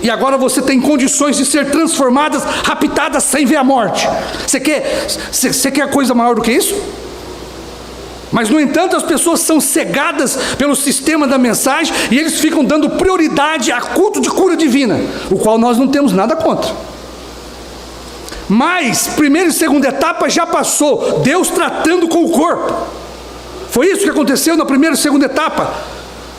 e agora você tem condições de ser transformadas, raptadas sem ver a morte. Você quer coisa maior do que isso? Mas, no entanto, as pessoas são cegadas pelo sistema da mensagem e eles ficam dando prioridade a culto de cura divina, o qual nós não temos nada contra. Mas, primeira e segunda etapa já passou, Deus tratando com o corpo. Foi isso que aconteceu na primeira e segunda etapa.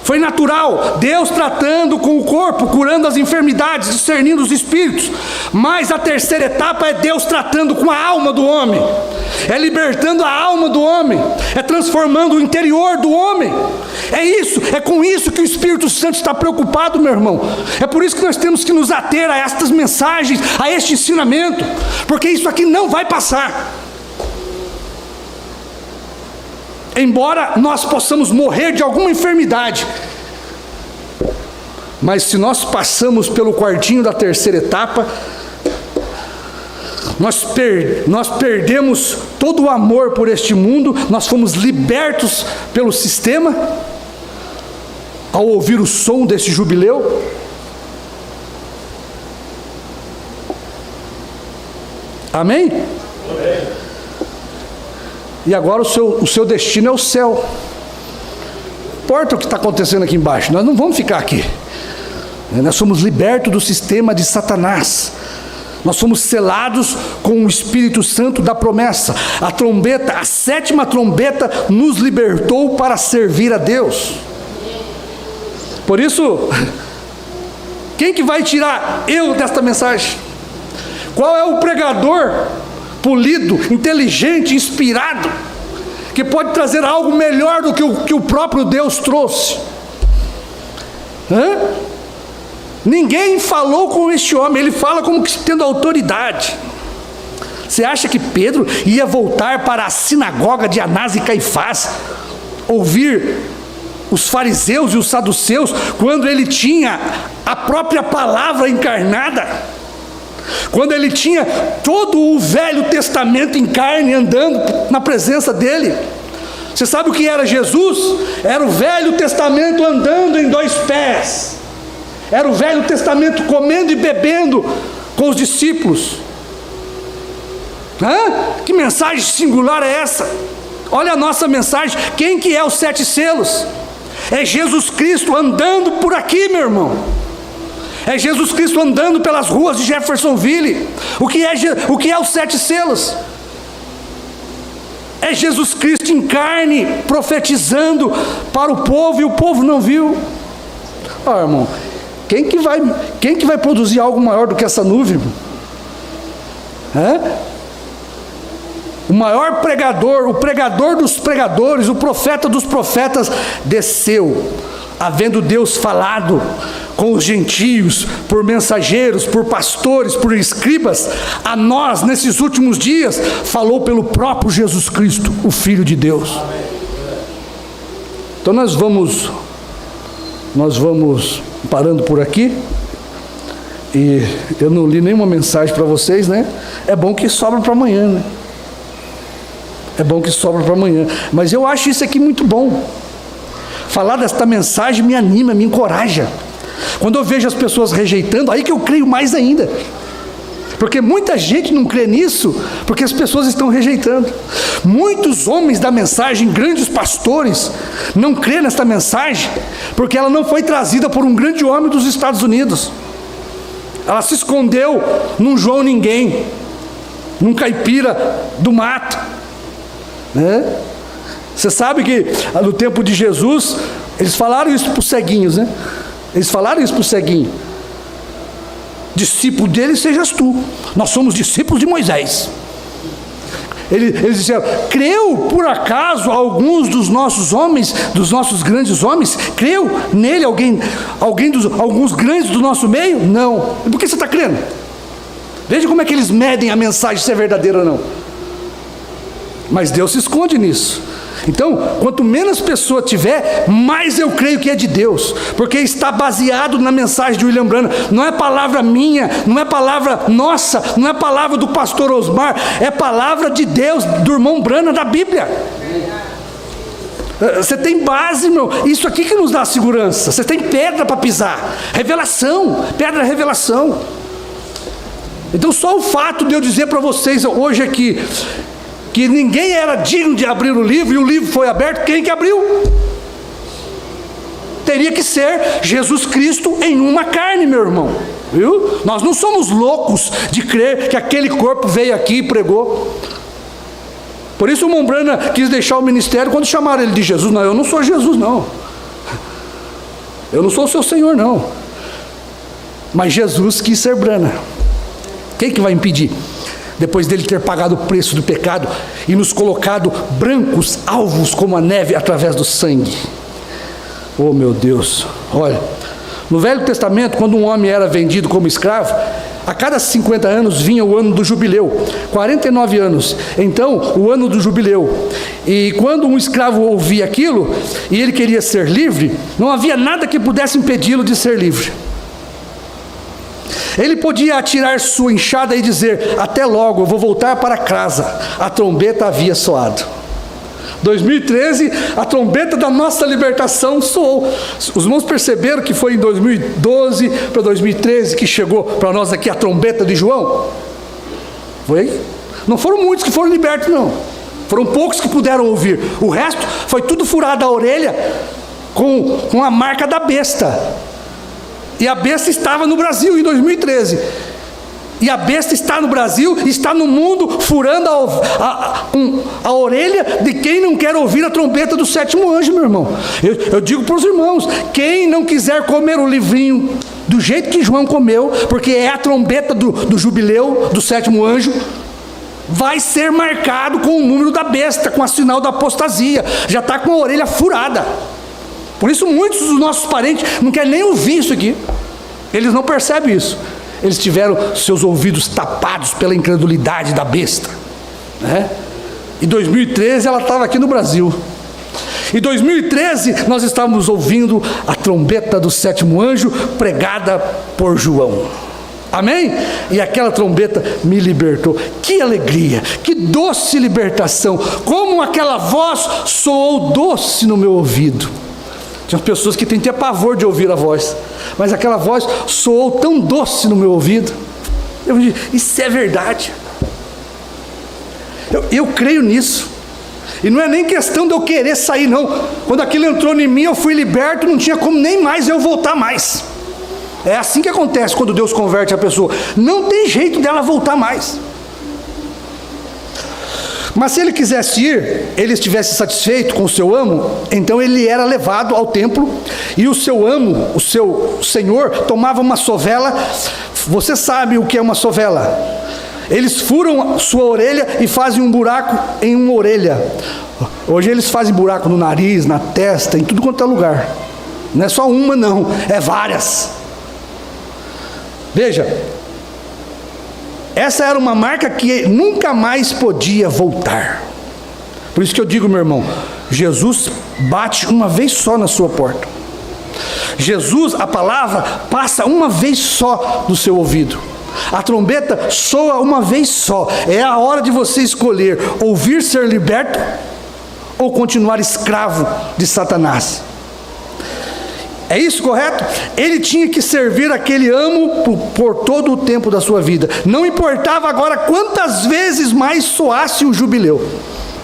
Foi natural, Deus tratando com o corpo, curando as enfermidades, discernindo os espíritos. Mas a terceira etapa é Deus tratando com a alma do homem, é libertando a alma do homem, é transformando o interior do homem. É isso, é com isso que o Espírito Santo está preocupado, meu irmão. É por isso que nós temos que nos ater a estas mensagens, a este ensinamento, porque isso aqui não vai passar. Embora nós possamos morrer de alguma enfermidade, mas se nós passamos pelo quartinho da terceira etapa, nós perdemos todo o amor por este mundo, nós fomos libertos pelo sistema, ao ouvir o som desse jubileu. Amém? Amém. E agora o seu destino é o céu. Não importa o que está acontecendo aqui embaixo, nós não vamos ficar aqui. Nós somos libertos do sistema de Satanás. Nós somos selados com o Espírito Santo da promessa. A trombeta, a 7ª trombeta, nos libertou para servir a Deus. Por isso, quem que vai tirar eu desta mensagem? Qual é o pregador polido, inteligente, inspirado, que pode trazer algo melhor do que o próprio Deus trouxe? Ninguém falou com este homem, ele fala como que tendo autoridade. Você acha que Pedro ia voltar para a sinagoga de Anás e Caifás, ouvir os fariseus e os saduceus, quando ele tinha a própria palavra encarnada, quando ele tinha todo o Velho Testamento em carne andando na presença dele. Você sabe o que era Jesus? Era o Velho Testamento andando em dois pés, era o Velho Testamento comendo e bebendo com os discípulos. Que mensagem singular é essa? Olha a nossa mensagem. Quem que é os 7 selos? É Jesus Cristo andando por aqui, meu irmão. É Jesus Cristo andando pelas ruas de Jeffersonville. O que é os 7 selos? É Jesus Cristo em carne, profetizando para o povo, e o povo não viu. Irmão, quem que vai produzir algo maior do que essa nuvem, irmão? O maior pregador, o pregador dos pregadores, o profeta dos profetas desceu, havendo Deus falado com os gentios, por mensageiros, por pastores, por escribas, a nós nesses últimos dias, falou pelo próprio Jesus Cristo, o Filho de Deus. Então nós vamos parando por aqui, e eu não li nenhuma mensagem para vocês, né? É bom que sobra para amanhã, né? É bom que sobra para amanhã, mas eu acho isso aqui muito bom. Falar desta mensagem me anima, me encoraja. Quando eu vejo as pessoas rejeitando, aí que eu creio mais ainda, porque muita gente não crê nisso, porque as pessoas estão rejeitando. Muitos homens da mensagem, grandes pastores, não crêem nesta mensagem, porque ela não foi trazida por um grande homem dos Estados Unidos. Ela se escondeu num João Ninguém, num caipira do mato, né? Você sabe que no tempo de Jesus, eles falaram isso para os ceguinhos, né? Eles falaram isso para o ceguinho: discípulo dele sejas tu, nós somos discípulos de Moisés. Eles disseram: creu por acaso alguns dos nossos homens, dos nossos grandes homens? Creu nele alguns grandes do nosso meio? Não. E por que você está crendo? Veja como é que eles medem a mensagem, se é verdadeira ou não. Mas Deus se esconde nisso. Então, quanto menos pessoa tiver, mais eu creio que é de Deus, porque está baseado na mensagem de William Branham. Não é palavra minha, não é palavra nossa, não é palavra do pastor Osmar, é palavra de Deus, do irmão Branham, da Bíblia. Você tem base, meu. Isso aqui que nos dá segurança. Você tem pedra para pisar, revelação, pedra é revelação. Então só o fato de eu dizer para vocês hoje aqui que ninguém era digno de abrir o livro, e o livro foi aberto, quem que abriu? Teria que ser Jesus Cristo em uma carne, meu irmão, viu? Nós não somos loucos de crer que aquele corpo veio aqui e pregou. Por isso o irmão Branham quis deixar o ministério quando chamaram ele de Jesus. Não, eu não sou Jesus, não. Eu não sou o seu Senhor, não. Mas Jesus quis ser Branham. Quem que vai impedir? Depois dele ter pagado o preço do pecado e nos colocado brancos, alvos como a neve através do sangue. Oh meu Deus, olha, no Velho Testamento, quando um homem era vendido como escravo, a cada 50 anos vinha o ano do jubileu, 49 anos, então o ano do jubileu. E quando um escravo ouvia aquilo, e ele queria ser livre, não havia nada que pudesse impedi-lo de ser livre. Ele podia atirar sua enxada e dizer: até logo, eu vou voltar para casa. A trombeta havia soado. 2013, a trombeta da nossa libertação soou. Os irmãos perceberam que foi em 2012 para 2013 que chegou para nós aqui a trombeta de João? Foi? Não foram muitos que foram libertos, não. Foram poucos que puderam ouvir. O resto foi tudo furado a orelha com a marca da besta. E a besta estava no Brasil em 2013. E a besta está no Brasil, está no mundo, furando a orelha de quem não quer ouvir a trombeta do sétimo anjo, meu irmão. Eu digo para os irmãos: quem não quiser comer o livrinho do jeito que João comeu, porque é a trombeta do jubileu, do sétimo anjo, vai ser marcado com o número da besta, com o sinal da apostasia. Já está com a orelha furada. Por isso muitos dos nossos parentes não querem nem ouvir isso aqui. Eles não percebem isso. Eles tiveram seus ouvidos tapados pela incredulidade da besta, né? Em 2013 ela estava aqui no Brasil. Em 2013, nós estávamos ouvindo a trombeta do sétimo anjo pregada por João. Amém? E aquela trombeta me libertou. Que alegria, que doce libertação. Como aquela voz soou doce no meu ouvido. Tinha pessoas que têm até pavor de ouvir a voz, mas aquela voz soou tão doce no meu ouvido. Eu disse, isso é verdade. Eu creio nisso. E não é nem questão de eu querer sair, não. Quando aquilo entrou em mim, eu fui liberto, não tinha como nem mais eu voltar mais. É assim que acontece quando Deus converte a pessoa. Não tem jeito dela voltar mais. Mas se ele quisesse ir, ele estivesse satisfeito com o seu amo, então ele era levado ao templo, e o seu amo, o seu senhor, tomava uma sovela. Você sabe o que é uma sovela? Eles furam sua orelha e fazem um buraco em uma orelha. Hoje eles fazem buraco no nariz, na testa, em tudo quanto é lugar. Não é só uma não, é várias. Veja, essa era uma marca que nunca mais podia voltar. Por isso que eu digo, meu irmão, Jesus bate uma vez só na sua porta. Jesus, a palavra, passa uma vez só no seu ouvido. A trombeta soa uma vez só. É a hora de você escolher ouvir ser liberto ou continuar escravo de Satanás. É isso, correto? Ele tinha que servir aquele amo por todo o tempo da sua vida. Não importava agora quantas vezes mais soasse o jubileu.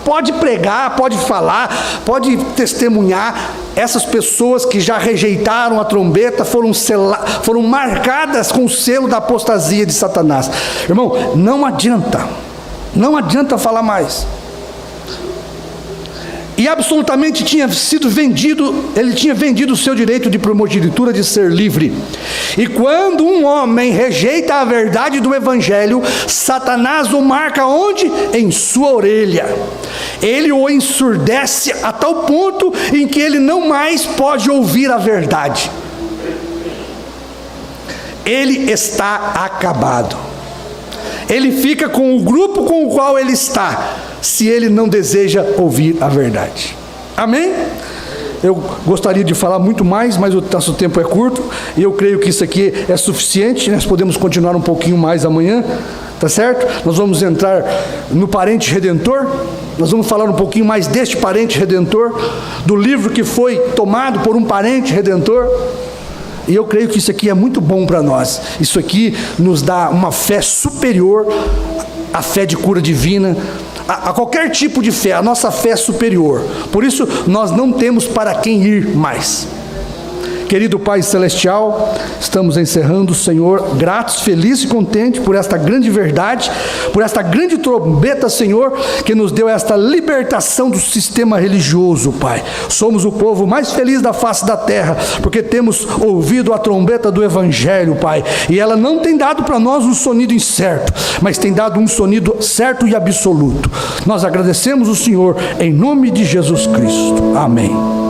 Pode pregar, pode falar, pode testemunhar. Essas pessoas que já rejeitaram a trombeta foram marcadas com o selo da apostasia de Satanás. Irmão, não adianta falar mais. E absolutamente tinha sido vendido, ele tinha vendido o seu direito de primogenitura de ser livre. E quando um homem rejeita a verdade do evangelho, Satanás o marca onde? Em sua orelha. Ele o ensurdece a tal ponto em que ele não mais pode ouvir a verdade. Ele está acabado. Ele fica com o grupo com o qual ele está, se ele não deseja ouvir a verdade. Amém? Eu gostaria de falar muito mais, mas o nosso tempo é curto, e eu creio que isso aqui é suficiente. Nós podemos continuar um pouquinho mais amanhã, tá certo? Nós vamos entrar no parente redentor, nós vamos falar um pouquinho mais deste parente redentor, do livro que foi tomado por um parente redentor. E eu creio que isso aqui é muito bom para nós. Isso aqui nos dá uma fé superior à fé de cura divina, a qualquer tipo de fé. A nossa fé é superior. Por isso, nós não temos para quem ir mais. Querido Pai Celestial, estamos encerrando, Senhor, gratos, felizes e contentes por esta grande verdade, por esta grande trombeta, Senhor, que nos deu esta libertação do sistema religioso, Pai. Somos o povo mais feliz da face da terra, porque temos ouvido a trombeta do Evangelho, Pai, e ela não tem dado para nós um sonido incerto, mas tem dado um sonido certo e absoluto. Nós agradecemos o Senhor, em nome de Jesus Cristo. Amém.